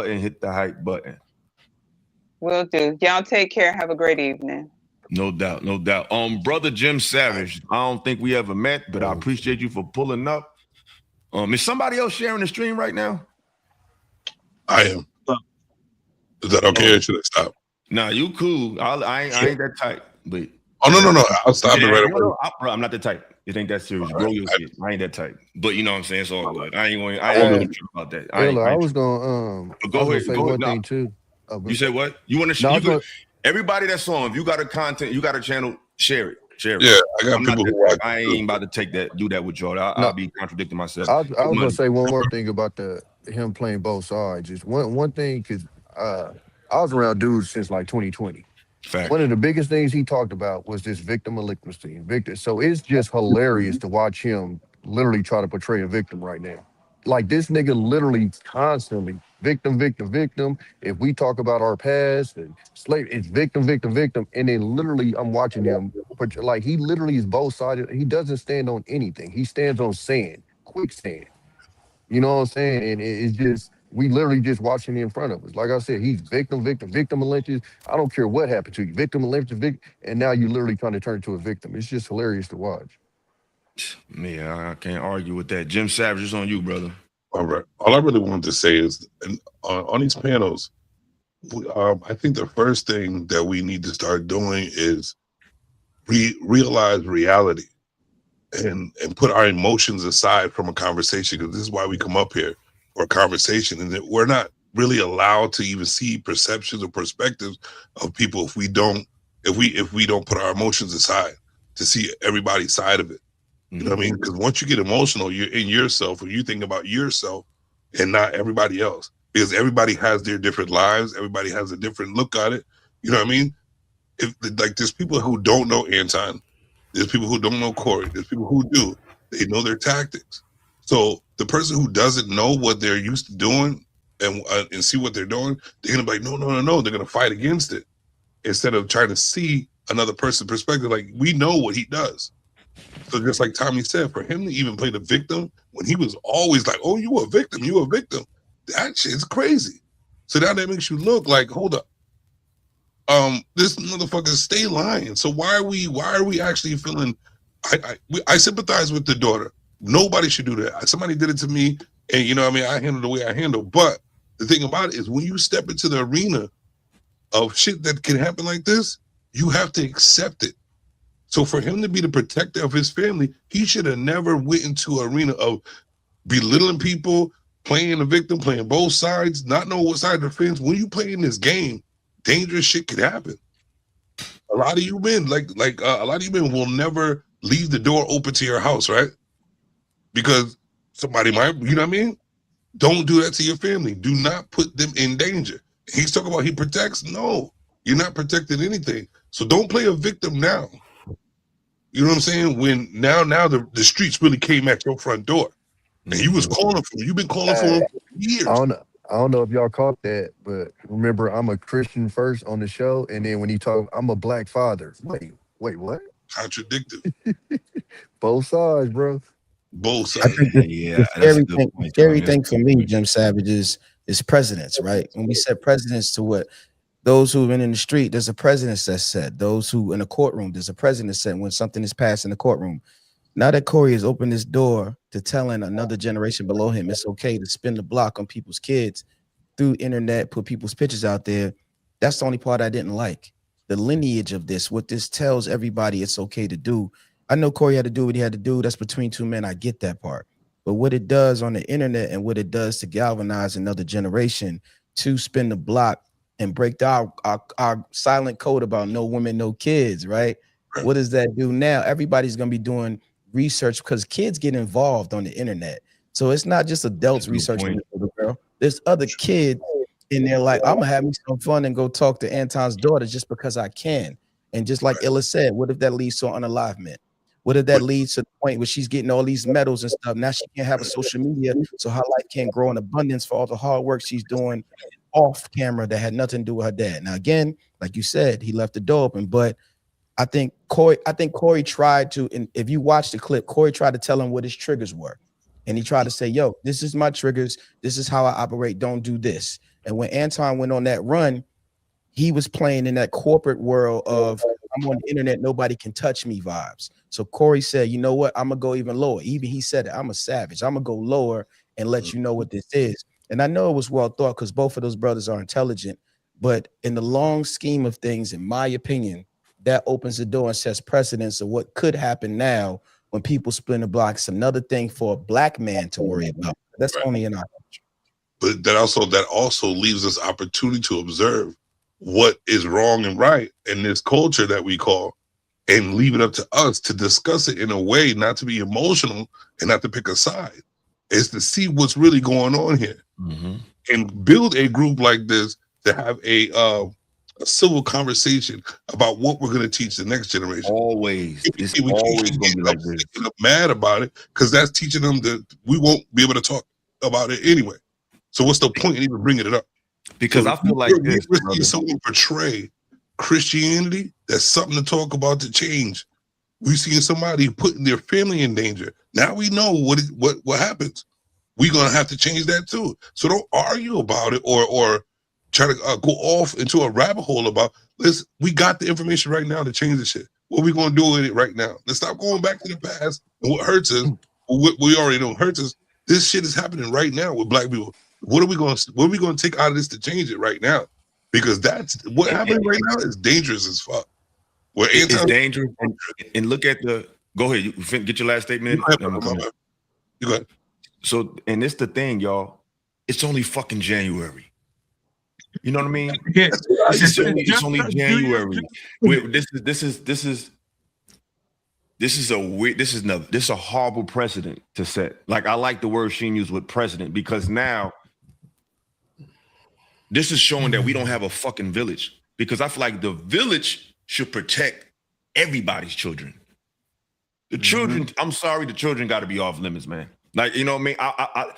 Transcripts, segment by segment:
button, hit the hype button. Will do. Y'all take care. Have a great evening. No doubt, no doubt. Brother Jim Savage, I don't think we ever met, but I appreciate you for pulling up. Is somebody else sharing the stream right now? I am. Is that okay? Or should I stop? Nah, you cool. I ain't that tight, but no. I'll stop it right away. Bro, I'm not that tight. It ain't that serious. Grow your shit. I ain't that tight. But you know what I'm saying? It's all good. I ain't trip about that. I was gonna go ahead. say one thing too. You said what? You want to everybody that's on, if you got a content, you got a channel, share it. Yeah, I got people who watch. I ain't about to do that with y'all. I'll be contradicting myself. I was gonna say one more thing about him playing both sides. Just one thing, because I was around dudes since like 2020. Fact. One of the biggest things he talked about was this victim malignancy. So it's just hilarious to watch him literally try to portray a victim right now. Like this nigga literally constantly victim. If we talk about our past and slave, it's victim. And then literally I'm watching him, like he literally is both sided. He doesn't stand on anything. He stands on sand, quicksand. You know what I'm saying? And it's just, we literally just watching it in front of us. Like I said, he's victim malicious. I don't care what happened to you. Victim malicious, and now you literally trying to turn into a victim. It's just hilarious to watch. Man, I can't argue with that. Jim Savage, is on you, brother. All right. All I really wanted to say is, on these panels, I think the first thing that we need to start doing is realize reality and put our emotions aside from a conversation, because this is why we come up here for a conversation, and that we're not really allowed to even see perceptions or perspectives of people if we don't put our emotions aside to see everybody's side of it. You know what I mean? Because once you get emotional, you're in yourself, or you think about yourself and not everybody else. Because everybody has their different lives. Everybody has a different look at it. You know what I mean? There's people who don't know Anton. There's people who don't know Corey. There's people who do. They know their tactics. So the person who doesn't know what they're used to doing and see what they're doing, they're going to be like, no. They're going to fight against it instead of trying to see another person's perspective. Like, we know what he does. So just like Tommy said, for him to even play the victim when he was always like, oh, you a victim, that shit's crazy. So now that makes you look like, hold up, this motherfucker stay lying. So why are we actually feeling? I sympathize with the daughter. Nobody should do that. Somebody did it to me, and you know what I mean, I handle the way I handle. But the thing about it is, when you step into the arena of shit that can happen like this, you have to accept it. So for him to be the protector of his family, he should have never went into an arena of belittling people, playing the victim, playing both sides, not knowing what side of the fence. When you play in this game, dangerous shit could happen. A lot of you men, a lot of you men will never leave the door open to your house, right? Because somebody might, you know what I mean? Don't do that to your family. Do not put them in danger. He's talking about he protects. No, you're not protecting anything. So don't play a victim now. You know what I'm saying? When now the streets really came at your front door, and you was calling for him. You've been calling for him for years. I don't know if y'all caught that, but remember, I'm a Christian first on the show, and then when he talk, I'm a black father. Wait, what? Contradictive. Both sides, bro. Both sides. The scary thing for me, Jim Savage, is presidents, right? When we set presidents to what? Those who've been in the street, there's a president that's said. Those who in the courtroom, there's a president said when something is passed in the courtroom. Now that Corey has opened this door to telling another generation below him it's okay to spin the block on people's kids through internet, put people's pictures out there. That's the only part I didn't like. The lineage of this, what this tells everybody it's okay to do. I know Corey had to do what he had to do. That's between two men. I get that part. But what it does on the internet and what it does to galvanize another generation to spin the block and break our silent code about no women, no kids, right? What does that do now? Everybody's going to be doing research because kids get involved on the internet. So it's not just adults researching this little girl. There's other kids in there like, I'm going to have me some fun and go talk to Anton's daughter just because I can. And just like Illa said, what if that leads to unalivement? What if that leads to the point where she's getting all these medals and stuff? Now she can't have a social media, so her life can't grow in abundance for all the hard work she's doing off camera that had nothing to do with her dad. Now, again, like you said, he left the door open, but I think Corey tried to, and if you watch the clip, Corey tried to tell him what his triggers were. And he tried to say, yo, this is my triggers. This is how I operate. Don't do this. And when Anton went on that run, he was playing in that corporate world of I'm on the internet, nobody can touch me vibes. So Corey said, you know what? I'm gonna go even lower. Even he said it, I'm a savage. I'm gonna go lower and let you know what this is. And I know it was well thought because both of those brothers are intelligent. But in the long scheme of things, in my opinion, that opens the door and sets precedence of what could happen now when people spin the block. It's another thing for a black man to worry about. That's only in our culture. But that also leaves us opportunity to observe what is wrong and right in this culture that we call, and leave it up to us to discuss it in a way not to be emotional and not to pick a side. Is to see what's really going on here and build a group like this to have a civil conversation about what we're going to teach the next generation. Always, it's we always going to be like this. Get mad about it because that's teaching them that we won't be able to talk about it anyway. So what's the point in even bringing it up? Because I feel like we're seeing someone portray Christianity. That's something to talk about to change. We've seen somebody putting their family in danger. Now we know what happens. We're gonna have to change that too. So don't argue about it or try to go off into a rabbit hole about. We got the information right now to change the shit. What are we gonna do with it right now? Let's stop going back to the past. And what hurts us, what we already know hurts us. This shit is happening right now with black people. What are we going to take out of this to change it right now? Because that's what happening right now is dangerous as fuck. It's dangerous. And look at go ahead. You get your last statement. You go ahead. So, and it's the thing, y'all. It's only fucking January. You know what I mean? Yeah. It's only January. This is a horrible precedent to set. Like, I like the word Sheen used with precedent because now this is showing that we don't have a fucking village, because I feel like the village should protect everybody's children. The children, I'm sorry, the children got to be off limits, man. Like, you know what I mean?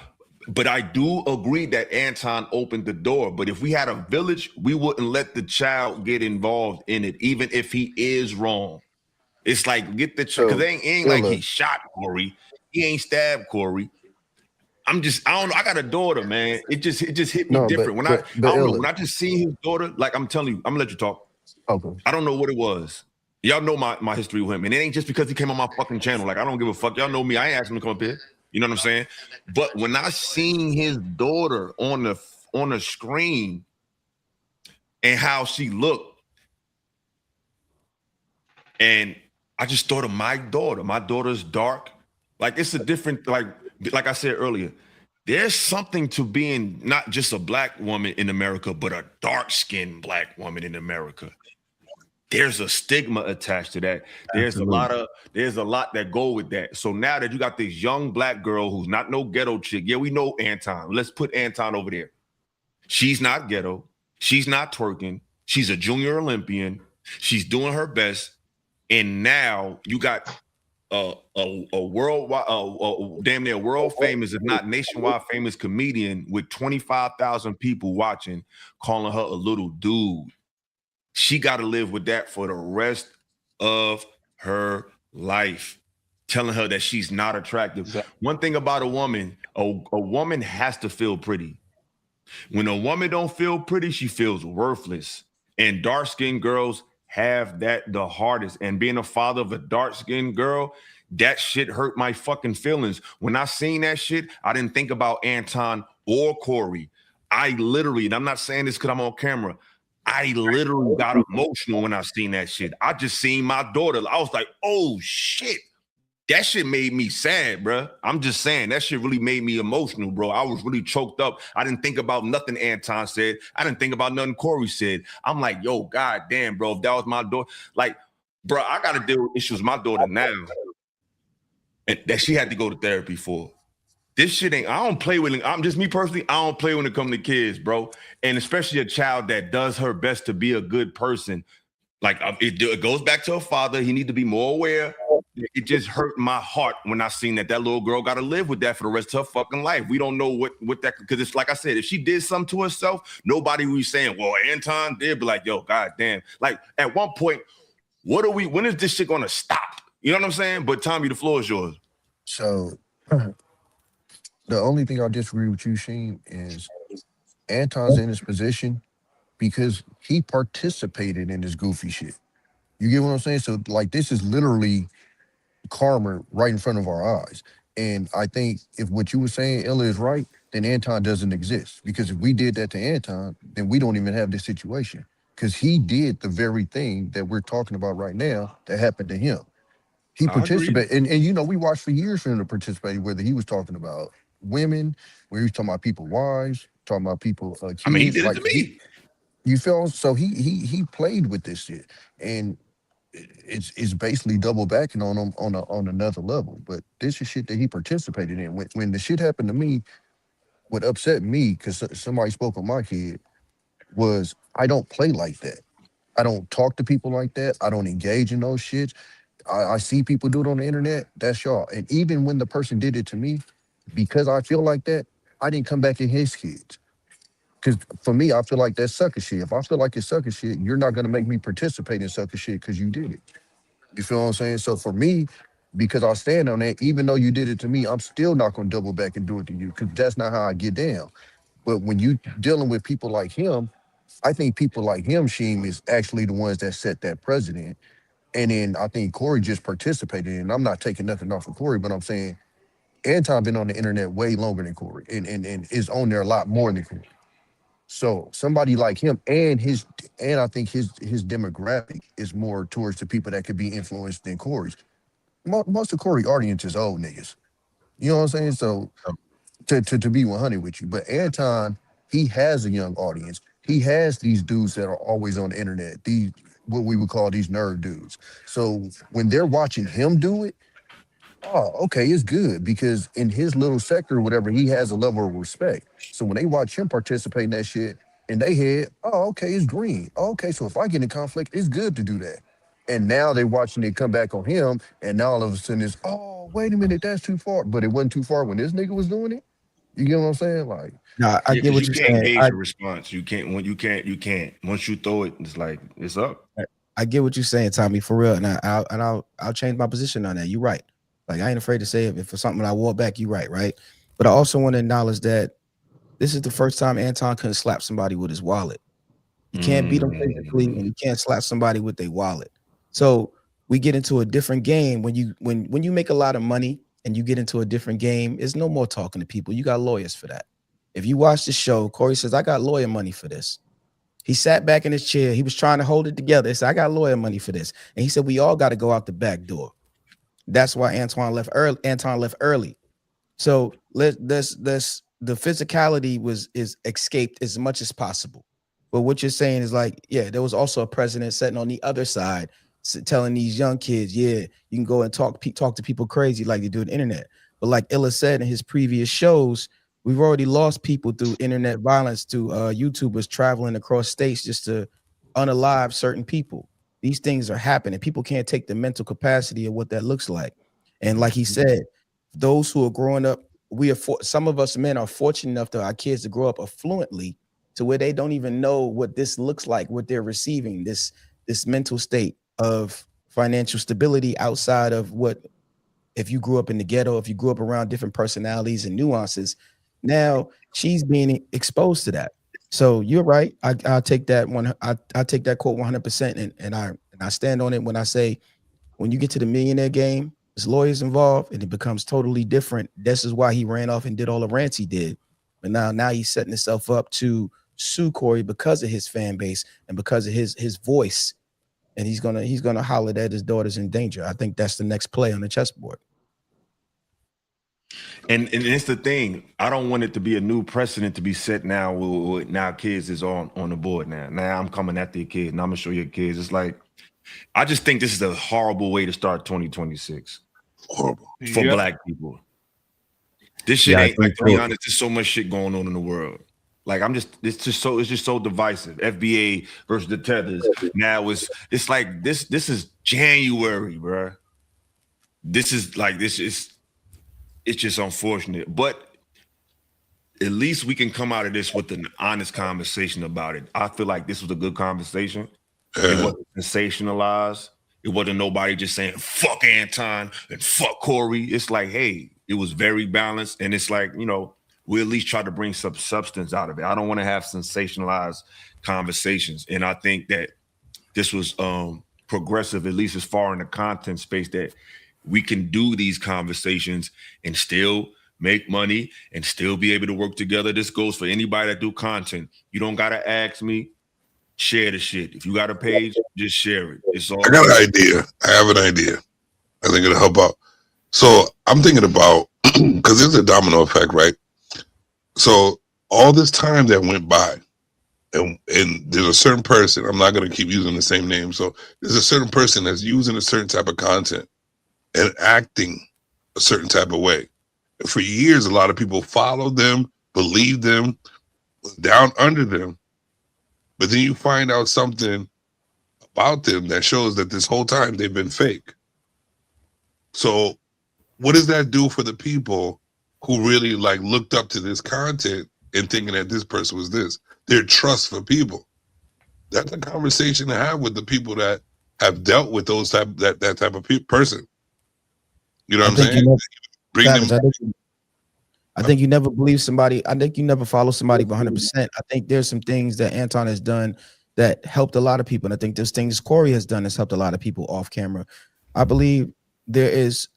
But I do agree that Anton opened the door. But if we had a village, we wouldn't let the child get involved in it, even if he is wrong. It's like, get the child, because it ain't like he shot Corey. He ain't stabbed Corey. I don't know. I got a daughter, man. It just hit me different. When I just see his daughter, like I'm telling you, I'm gonna let you talk. Okay. I don't know what it was. Y'all know my history with him. And it ain't just because he came on my fucking channel. Like, I don't give a fuck. Y'all know me. I ain't asking him to come up here. You know what I'm saying? But when I seen his daughter on the screen and how she looked, and I just thought of my daughter. My daughter's dark. Like, it's a different, like I said earlier, there's something to being not just a black woman in America, but a dark-skinned black woman in America. There's a stigma attached to that. There's a lot that go with that. So now that you got this young black girl who's not no ghetto chick, yeah, we know Anton. Let's put Anton over there. She's not ghetto. She's not twerking. She's a junior Olympian. She's doing her best. And now you got a worldwide, damn near world famous, if not nationwide famous comedian with 25,000 people watching, calling her a little dude. She got to live with that for the rest of her life, telling her that she's not attractive. Exactly. One thing about a woman has to feel pretty. When a woman don't feel pretty, she feels worthless. And dark-skinned girls have that the hardest. And being a father of a dark-skinned girl, that shit hurt my fucking feelings. When I seen that shit, I didn't think about Anton or Corey. I literally, and I'm not saying this because I'm on camera, I literally got emotional when I seen that shit. I just seen my daughter. I was like, oh shit. That shit made me sad, bro. I'm just saying, that shit really made me emotional, bro. I was really choked up. I didn't think about nothing Anton said. I didn't think about nothing Corey said. I'm like, yo, god damn, bro, if that was my daughter. Like, bro, I got to deal with issues with my daughter now. And that she had to go to therapy for. This shit ain't, I don't play with it. I'm just me personally, I don't play when it comes to kids, bro. And especially a child that does her best to be a good person. Like, it goes back to her father. He need to be more aware. It just hurt my heart when I seen that little girl got to live with that for the rest of her fucking life. We don't know what that, because it's like I said, if she did something to herself, nobody was saying, well, Anton did, be like, yo, goddamn. Like, at one point, when is this shit gonna stop? You know what I'm saying? But Tommy, the floor is yours. So the only thing I'll disagree with you, Sheen, is Anton's in his position because he participated in this goofy shit. You get what I'm saying? So like this is literally karma right in front of our eyes. And I think if what you were saying, Ella, is right, then Anton doesn't exist. Because if we did that to Anton, then we don't even have this situation. Because he did the very thing that we're talking about right now that happened to him. He I agree. participated, and you know, we watched for years for him to participate, whether he was talking about women, where he was talking about people wives, talking about people I mean, he kids. did it Like to me. you feel so he played with this shit. And it's basically double backing on him on another level. But this is shit that he participated in. When the shit happened to me, what upset me, because somebody spoke on my kid, was I don't play like that. I don't talk to people like that. I don't engage in those shits. I see people do it on the internet. That's y'all. And even when the person did it to me, because I feel like that, I didn't come back in his kids. Because for me, I feel like that's sucker shit. If I feel like it's sucker shit, you're not gonna make me participate in sucker shit because you did it. You feel what I'm saying? So for me, because I stand on that, even though you did it to me, I'm still not gonna double back and do it to you because that's not how I get down. But when you dealing with people like him, I think people like him, Sheem, is actually the ones that set that precedent. And then I think Corey just participated. And I'm not taking nothing off of Corey, but I'm saying Anton been on the internet way longer than Corey and is on there a lot more than Corey. So somebody like him and I think his demographic is more towards the people that could be influenced than Corey's. Most of Corey audience is old niggas. You know what I'm saying? So to be 100 with you, but Anton, he has a young audience. He has these dudes that are always on the internet. These what we would call these nerd dudes. So when they're watching him do it, oh, okay, it's good because in his little sector or whatever, he has a level of respect. So when they watch him participate in that shit in they head, oh, okay, it's green. Oh, okay, so if I get in conflict, it's good to do that. And now they're watching it come back on him, and now all of a sudden it's, oh, wait a minute, that's too far. But it wasn't too far when this nigga was doing it. You get what I'm saying? Like, No, I Yeah, get because what you you're can't saying. gauge the response. You can't when you can't. Once you throw it, it's like it's up. I get what you're saying, Tommy, for real. And I'll change my position on that. You're right. Like I ain't afraid to say it. If for something I walk back, you're right. But I also want to acknowledge that this is the first time Anton couldn't slap somebody with his wallet. You can't beat them physically, and you can't slap somebody with their wallet. So we get into a different game when you make a lot of money and you get into a different game. It's no more talking to people. You got lawyers for that. If you watch the show, Corey says, "I got lawyer money for this." He sat back in his chair. He was trying to hold it together. He said, "I got lawyer money for this," and he said, "We all got to go out the back door." That's why Anton left early. So let's the physicality is escaped as much as possible. But what you're saying is like, yeah, there was also a president sitting on the other side telling these young kids, yeah, you can go and talk to people crazy like they do on the internet. But like Illa said in his previous shows, we've already lost people through internet violence to YouTubers traveling across states just to unalive certain people. These things are happening. People can't take the mental capacity of what that looks like. And like he said, those who are growing up, some of us men are fortunate enough to our kids to grow up affluently to where they don't even know what this looks like, what they're receiving, this mental state of financial stability outside of what if you grew up in the ghetto, if you grew up around different personalities and nuances. Now she's being exposed to that. So you're right. I'll take that one. I take that quote 100%, and I stand on it when I say when you get to the millionaire game, there's lawyers involved, and it becomes totally different. This is why he ran off and did all the rants he did. But now he's setting himself up to sue Corey because of his fan base and because of his voice. And he's gonna holler that his daughter's in danger. I think that's the next play on the chessboard. And it's the thing. I don't want it to be a new precedent to be set now. Now kids is on the board now. Now I'm coming after your kids, and I'm gonna show your kids. It's like I just think this is a horrible way to start 2026. Horrible for Black people. This shit ain't like, to be honest. There's so much shit going on in the world. Like it's just so divisive. FBA versus the Tethers. Now it's like this is January, bro. This is it's just unfortunate, but at least we can come out of this with an honest conversation about it. I feel like this was a good conversation. It wasn't sensationalized. It wasn't nobody just saying fuck Anton and fuck Corey. It's like, hey, it was very balanced, and it's like, we at least try to bring some substance out of it. I don't want to have sensationalized conversations. And I think that this was progressive, at least as far in the content space, that we can do these conversations and still make money and still be able to work together. This goes for anybody that do content. You don't got to ask me. Share the shit. If you got a page, just share it. It's all. I got an idea. I have an idea. I think it'll help out. So I'm thinking about, because there's a domino effect, right? So all this time that went by, and there's a certain person, I'm not going to keep using the same name. So there's a certain person that's using a certain type of content and acting a certain type of way. And for years, a lot of people followed them, believed them, was down under them. But then you find out something about them that shows that this whole time they've been fake. So what does that do for the people who really like looked up to this content and thinking that this person was this? Their trust for people. That's a conversation to have with the people that have dealt with those type that type of person. You know what I'm saying? I think you never believe somebody. I think you never follow somebody 100%. I think there's some things that Anton has done that helped a lot of people. And I think there's things Corey has done that's helped a lot of people off camera. I believe there is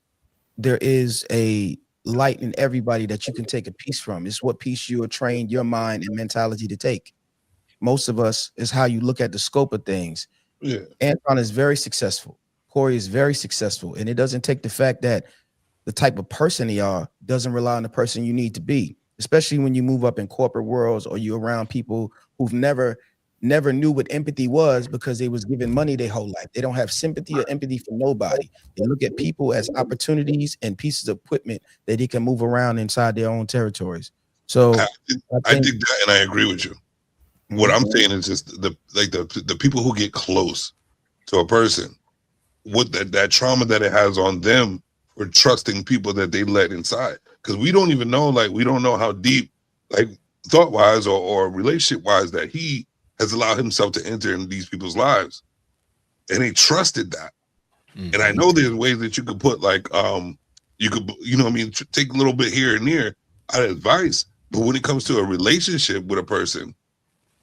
a light in everybody that you can take a piece from. It's what piece you are trained your mind and mentality to take. Most of us is how you look at the scope of things. Yeah. Anton is very successful. Corey is very successful. And it doesn't take the fact that the type of person they are doesn't rely on the person you need to be, especially when you move up in corporate worlds or you're around people who've never knew what empathy was because they was given money their whole life. They don't have sympathy or empathy for nobody. They look at people as opportunities and pieces of equipment that they can move around inside their own territories. So I dig that, and I agree with you. What I'm saying is just the people who get close to a person, what that trauma that it has on them for trusting people that they let inside. Because we don't even know, we don't know how deep, thought-wise or relationship-wise, that he has allowed himself to enter in these people's lives. And they trusted that. And I know there's ways that you could put you could, take a little bit here and there out of advice. But when it comes to a relationship with a person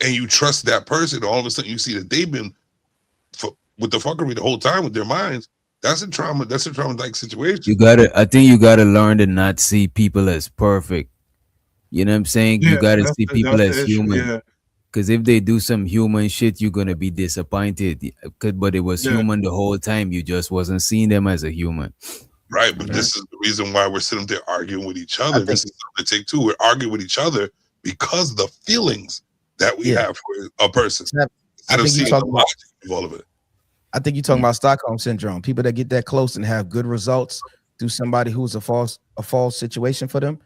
and you trust that person, all of a sudden you see that they've been with the fuckery the whole time with their minds. That's a trauma. That's a traumatic situation. I think you gotta learn to not see people as perfect. You know what I'm saying? You gotta see people as human. Because if they do some human shit, you're gonna be disappointed. But it was human the whole time. You just wasn't seeing them as a human. Right, but this is the reason why we're sitting there arguing with each other. This is something to take too. We're arguing with each other because of the feelings that we have for a person. Instead of seeing the logic of all of it. I think you're talking about Stockholm syndrome. People that get that close and have good results through somebody who's a false situation for them.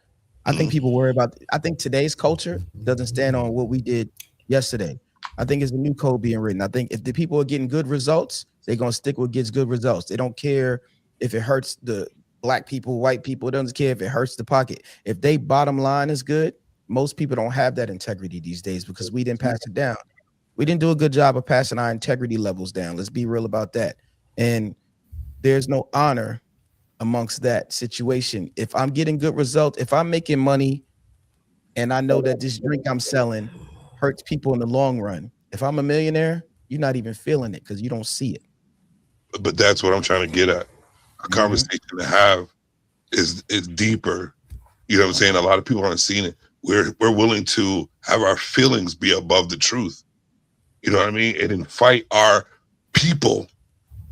I think people worry about. I think today's culture doesn't stand on what we did yesterday. I think it's a new code being written. I think if the people are getting good results, they're gonna stick with gets good results. They don't care if it hurts the black people, white people. They don't care if it hurts the pocket. If they bottom line is good, most people don't have that integrity these days because we didn't pass it down. We didn't do a good job of passing our integrity levels down. Let's be real about that. And there's no honor amongst that situation. If I'm getting good results, if I'm making money and I know that this drink I'm selling hurts people in the long run, if I'm a millionaire, you're not even feeling it because you don't see it. But that's what I'm trying to get at. A conversation to have is deeper. You know what I'm saying? A lot of people aren't seeing it. We're willing to have our feelings be above the truth. You know what I mean? And then fight our people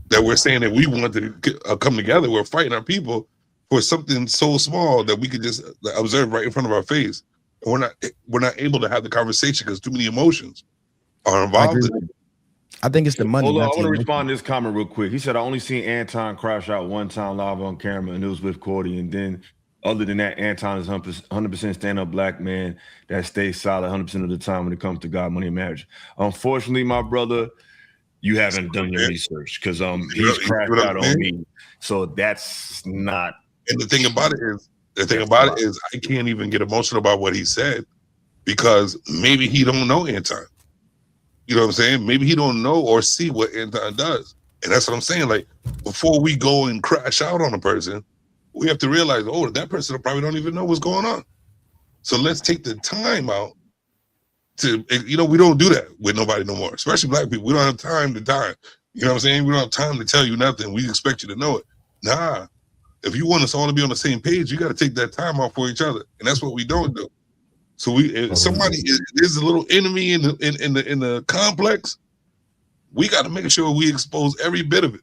that we're saying that we want to come together. We're fighting our people for something so small that we could just observe right in front of our face. And we're not able to have the conversation because too many emotions are involved in it. I think it's the money. Hold on, I want to respond to this comment real quick. He said, I only seen Anton crash out one time live on camera, and it was with Cordy. And then other than that, Anton is 100% stand-up black man that stays solid 100% of the time when it comes to God, money, and marriage. Unfortunately, my brother, you haven't done your research because he's crashed out on me. So that's not. And the thing about it is, I can't even get emotional about what he said because maybe he don't know Anton. You know what I'm saying? Maybe he don't know or see what Anton does. And that's what I'm saying. Like, before we go and crash out on a person, we have to realize, that person probably don't even know what's going on. So let's take the time out to, we don't do that with nobody no more, especially black people. We don't have time to die. You know what I'm saying? We don't have time to tell you nothing. We expect you to know it. Nah. If you want us all to be on the same page, you got to take that time off for each other. And that's what we don't do. So somebody is a little enemy in the complex. We got to make sure we expose every bit of it.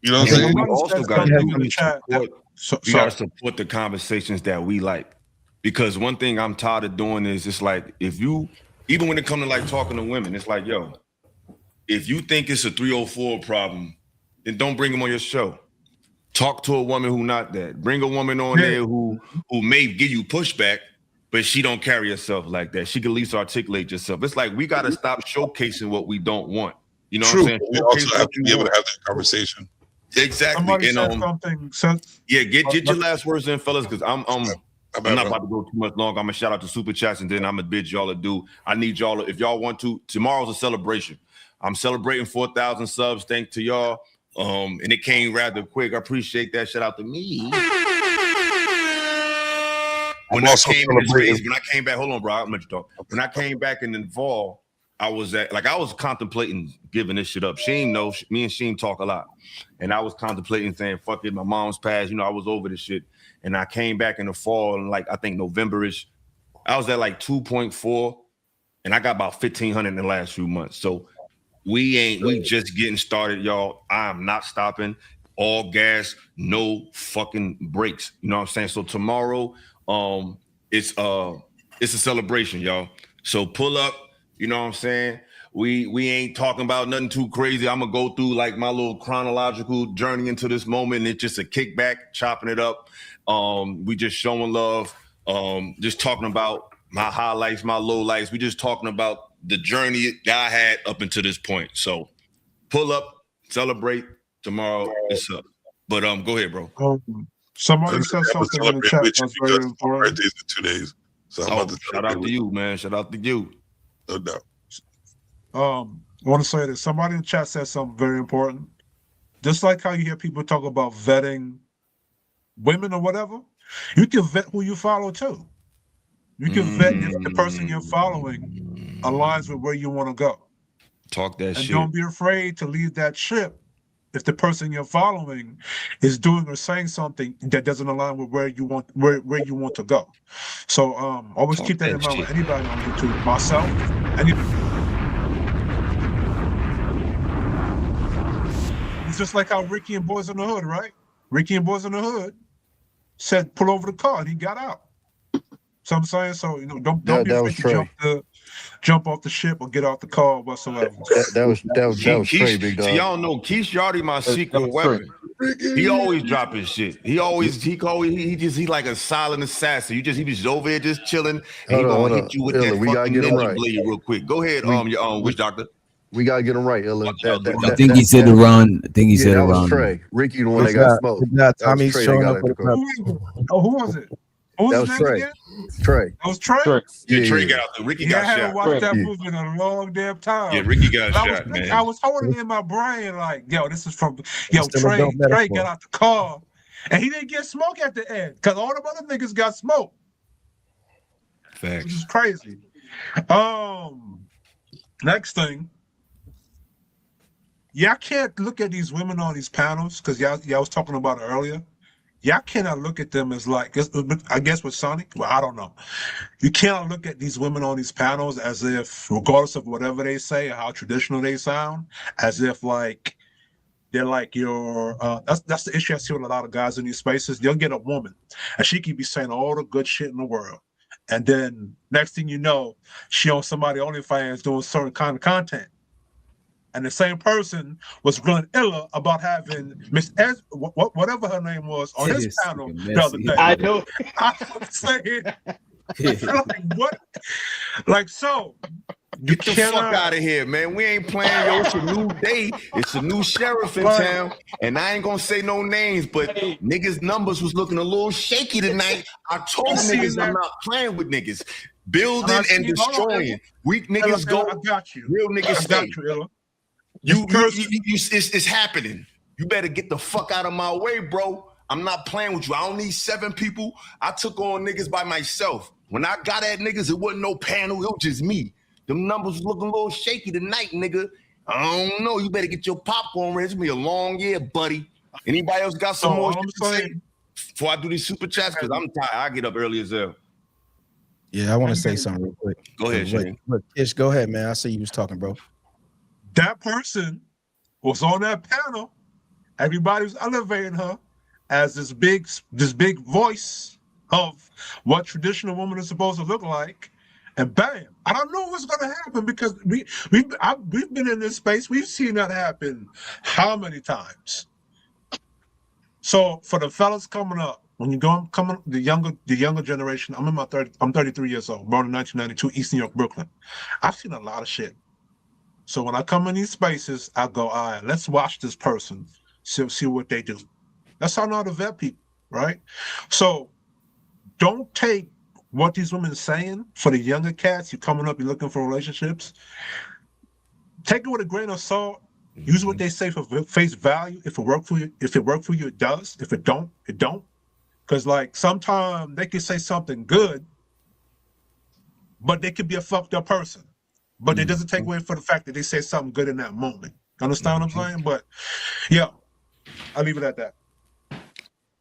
You know what I'm saying? We also got to support the conversations that we like. Because one thing I'm tired of doing is it's like, even when it comes to like talking to women, it's like, yo, if you think it's a 304 problem, then don't bring them on your show. Talk to a woman who not that. Bring a woman on there who may give you pushback, but she don't carry herself like that. She can at least articulate herself. It's like we got to stop showcasing what we don't want. You know what I'm saying? We also have to be able to have that conversation. Exactly. Somebody said something. Get your last words in, fellas, because I'm not about to go too much longer. I'm gonna shout out to Super Chats and then I'm gonna bid y'all adieu. I need y'all, if y'all want to, tomorrow's a celebration. I'm celebrating 4,000 subs. Thanks to y'all. And it came rather quick. I appreciate that. Shout out to me. When I came back, hold on, bro. I'm gonna talk. When I came back in the fall, I was contemplating giving this shit up. Sheen knows, me and Sheen talk a lot. And I was contemplating saying, fuck it, my mom's passed. I was over this shit. And I came back in the fall and I think November-ish. I was at 2.4 and I got about 1,500 in the last few months. So we just getting started, y'all. I'm not stopping. All gas, no fucking brakes. You know what I'm saying? So tomorrow, it's a celebration, y'all. So pull up, you know what I'm saying? We ain't talking about nothing too crazy. I'm gonna go through my little chronological journey into this moment. It's just a kickback, chopping it up. We just showing love, just talking about my highlights, my lowlights. We just talking about the journey that I had up until this point. So pull up, celebrate. Tomorrow it's up. But go ahead, bro. Somebody said something in the chat that's very important. Birthday's in 2 days. So I'm about to shout out to you, man. Shout out to you. No doubt. I want to say that somebody in the chat said something very important. Just like how you hear people talk about vetting women or whatever, you can vet who you follow too. You can vet if the person you're following aligns with where you want to go. Talk that shit. And don't be afraid to leave that ship if the person you're following is doing or saying something that doesn't align with where you want to go. So always keep that in mind with anybody on YouTube. Myself, it's just like how Ricky and Boys in the Hood, right? Ricky and Boys in the Hood said pull over the car and he got out. So I'm saying, don't be afraid to jump off the ship or get off the car whatsoever. That was Trey, big dog. So y'all know Keish Yardy, my secret weapon. He always dropping shit. He like a silent assassin. He just over here just chilling, and he gonna hit you with that fucking ninja blade real quick. Go ahead, your witch doctor. We gotta get him right, Illa. I think he said around. That was Trey. Ricky, the one that got smoked. Tommy's showing up. Who was it? That was Trey. Trey. That was Trey? Yeah, Trey got out there. Ricky got shot. I haven't watched that movie in a long damn time. Yeah, Ricky got shot, man. I was holding it in my brain this is from, Trey got out the car. And he didn't get smoke at the end because all the other niggas got smoke. Facts. Which is crazy. Next thing. Y'all can't look at these women on these panels because y'all was talking about it earlier. Y'all cannot look at them as I guess with Sonic, well, I don't know. You cannot look at these women on these panels as if, regardless of whatever they say or how traditional they sound, as if they're like your, that's the issue I see with a lot of guys in these spaces. They'll get a woman and she can be saying all the good shit in the world. And then next thing you know, she on somebody OnlyFans doing certain kind of content. And the same person was running illa about having Miss whatever her name was on his panel the other day. I know. I was saying, what? So get the fuck out of here, man. We ain't playing, yo. It's a new day. It's a new sheriff in town. And I ain't gonna say no names, but niggas' numbers was looking a little shaky tonight. I told niggas I'm not playing with niggas. Building and destroying. Weak niggas go. I got you. Real niggas stay. You it's happening. You better get the fuck out of my way, bro. I'm not playing with you. I don't need 7 people. I took on niggas by myself. When I got at niggas, it wasn't no panel. It was just me. Them numbers was looking a little shaky tonight, nigga. I don't know. You better get your popcorn ready. It's gonna be a long year, buddy. Anybody else got some more shit to say before I do these super chats? Because I'm tired. I get up early as hell. Yeah, I want to say something real quick. Go ahead, Shane. Ish, go ahead, man. I see you was talking, bro. That person was on that panel. Everybody was elevating her as this big voice of what traditional woman is supposed to look like. And bam, I don't know what's going to happen because we've been in this space. We've seen that happen how many times? So for the fellas coming up, when you go coming the younger generation, I'm 33 years old, born in 1992, East New York, Brooklyn. I've seen a lot of shit. So when I come in these spaces, I go, all right, let's watch this person, see what they do. That's how I know how to vet people, right? So don't take what these women are saying for the younger cats. You're coming up, you're looking for relationships. Take it with a grain of salt. Use what they say for face value. If it worked for you, it does. If it don't, it don't. Because like sometimes they can say something good, but they could be a fucked up person. But it doesn't take away from the fact that they say something good in that moment. Understand what I'm saying? But yeah, I'll leave it at that.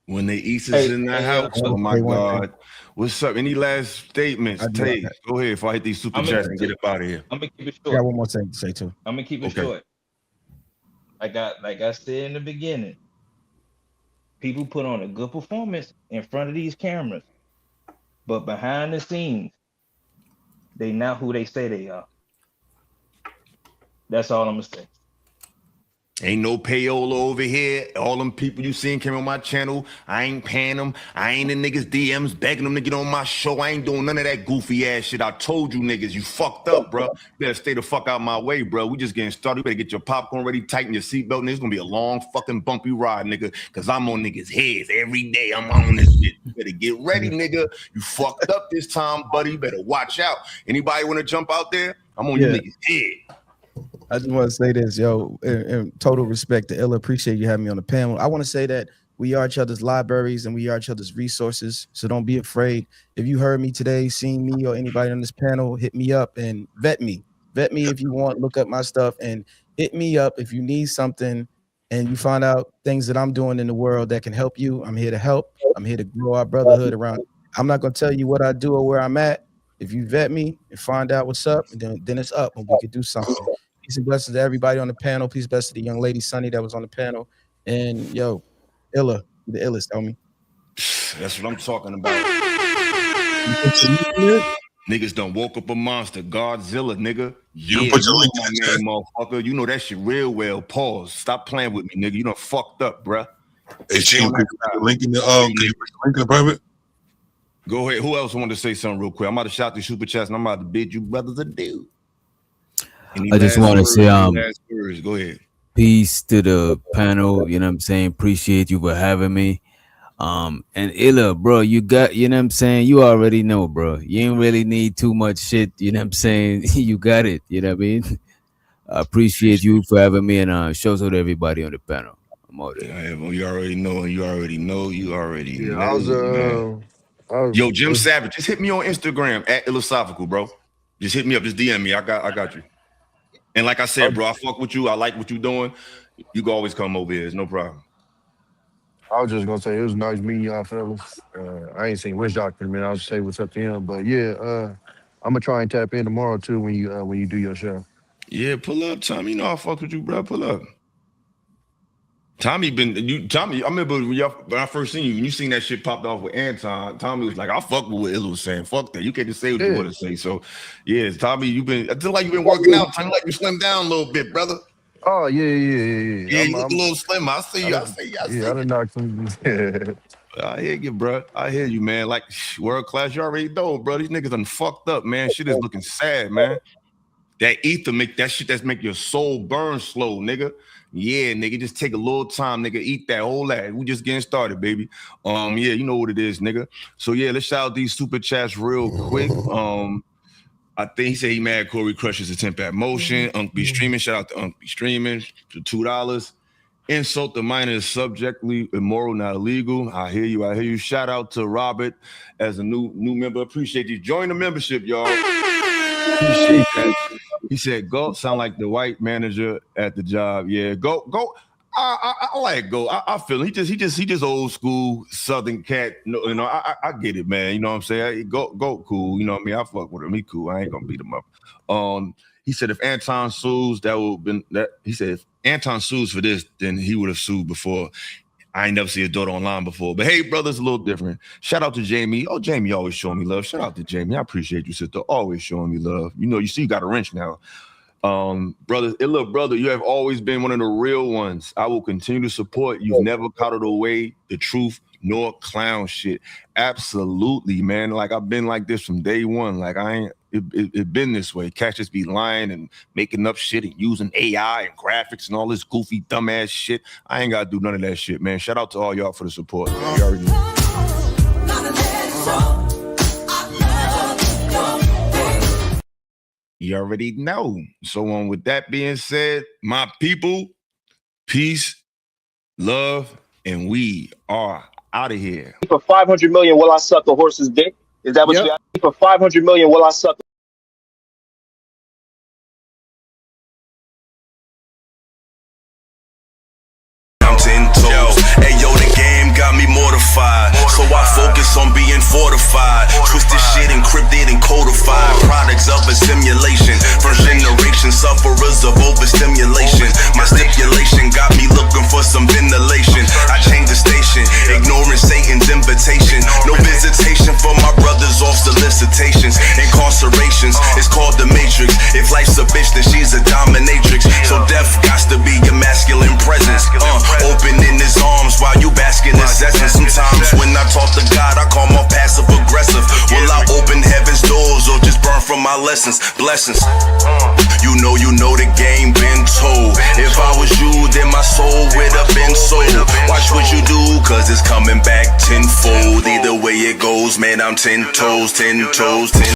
When the East is in the house, oh my God. What's up? Any last statements? Tay, go ahead before I hit these super chats and get up out of here. I'm gonna keep it short. I got one more thing to say too. I'm gonna keep it short. Like I said in the beginning, people put on a good performance in front of these cameras, but behind the scenes, they not who they say they are. That's all I'm gonna say. Ain't no payola over here. All them people you seen came on my channel. I ain't paying them. I ain't in niggas' DMs begging them to get on my show. I ain't doing none of that goofy ass shit. I told you niggas, you fucked up, bro. You better stay the fuck out my way, bro. We just getting started. You better get your popcorn ready, tighten your seatbelt, and it's gonna be a long fucking bumpy ride, nigga. Cause I'm on niggas' heads every day. I'm on this shit. You better get ready, nigga. You fucked up this time, buddy. You better watch out. Anybody wanna jump out there? I'm on your niggas' head. I just want to say this, yo, in total respect to Illa, appreciate you having me on the panel. I want to say that we are each other's libraries and we are each other's resources. So don't be afraid. If you heard me today, seen me or anybody on this panel, hit me up and vet me. Vet me if you want, look up my stuff and hit me up if you need something and you find out things that I'm doing in the world that can help you. I'm here to help. I'm here to grow our brotherhood around. I'm not going to tell you what I do or where I'm at. If you vet me and find out what's up, and then it's up and we could do something. Peace and blessings to everybody on the panel. Peace and blessings to the young lady, Sunny, that was on the panel. And yo, Illa, the illest, homie. That's what I'm talking about. Niggas done woke up a monster. Godzilla, nigga. Yeah, put your you link know my name, motherfucker. You know that shit real well. Pause. Stop playing with me, nigga. You done fucked up, bruh. Hey, Shane, link in the private. Go ahead. Who else wanted to say something real quick? I'm about to shout these super chats and I'm about to bid you brothers adieu. I just want to say, go ahead. Peace to the panel. You know what I'm saying? Appreciate you for having me. And Illa, bro, you got, you know what I'm saying? You already know, bro. You ain't really need too much shit. You know what I'm saying? You got it. You know what I mean? I appreciate you for having me and shows out to everybody on the panel. I'm out there. Yeah, well, you already know. Yeah, know. I was Yo, Jim Savage, just hit me on Instagram at Illosophical, bro. Just hit me up. Just DM me. I got you. And like I said, bro, I fuck with you. I like what you're doing. You can always come over here. It's no problem. I was just gonna say it was nice meeting y'all fellas. I ain't seen Wish Doctor, man. I'll just say what's up to him. But yeah, I'm gonna try and tap in tomorrow too when you do your show. Yeah, pull up, Tommy. You know I fuck with you, bro. Pull up. Tommy, I remember when I first seen you, when you seen that shit popped off with Anton, Tommy was like, I fuck with what Illa was saying. Fuck that. You can't just say what you want to say. So yeah, Tommy, I feel like you've been working out. Tommy, like you slimmed down a little bit, brother. Oh yeah. Yeah, you look a little slimmer. I see you. I done knocked some. I hear you, bro. I hear you, man. Like world class, you already know, bro. These niggas done fucked up, man. Shit is looking sad, man. That ether make that shit that's make your soul burn slow, nigga. Yeah, nigga, just take a little time, nigga. Eat that whole lot. We just getting started, baby. Yeah, you know what it is, nigga. So yeah, let's shout out these super chats real quick. I think he said he mad Corey crushes a 10-pack motion. Unc be streaming. Shout out to Unc be streaming for $2. Insult the minor is subjectively immoral, not illegal. I hear you. I hear you. Shout out to Robert as a new member. Appreciate you. Join the membership, y'all. Appreciate that. He said, "Go." Sound like the white manager at the job. Yeah, go. I like Go. I feel him. He just old school Southern cat. You know, I get it, man. You know what I'm saying? Go, cool. You know what I mean? I fuck with him. He cool. I ain't gonna beat him up. He said if Anton sues, that would have been that. He said if Anton sues for this, then he would have sued before. I ain't never seen his daughter online before. But hey, brother, it's a little different. Shout out to Jamie. Oh, Jamie always showing me love. Shout out to Jamie. I appreciate you, sister. Always showing me love. You know, you see you got a wrench now. Brother, look, brother, you have always been one of the real ones. I will continue to support. You've never coddled away the truth nor clown shit. Absolutely, man. Like I've been like this from day one. Like I ain't it been this way. Cats just be lying and making up shit and using AI and graphics and all this goofy dumbass shit. I ain't gotta do none of that shit, man. Shout out to all y'all for the support. Man. You already know. You already know. So with that being said, my people, peace, love, and we are out of here. For 500 million, will I suck a horse's dick? Is that what you for 500 million, will I suck? I'm 10 toes. Hey yo, the game got me mortified. So I focus on being fortified. Twisted shit encrypted and codified. Products of a simulation. First generation sufferers of overstimulation. My stipulation got me looking for some ventilation. I changed the station, ignoring Satan's invitation. No visitation for my brothers off solicitations. Incarcerations, it's called the Matrix. If life's a bitch, then she's a dominatrix. So death got to be your masculine presence. Opening his arms while you bask in his essence. Sometimes when I talk to God, I call more passive aggressive. Will I open heaven's doors or just burn from my lessons? Blessings. You know the game been told. If I was you, then my soul would have been sold. Watch what you do, cause it's coming back tenfold. Either way it goes, man, I'm 10 toes, 10 toes, 10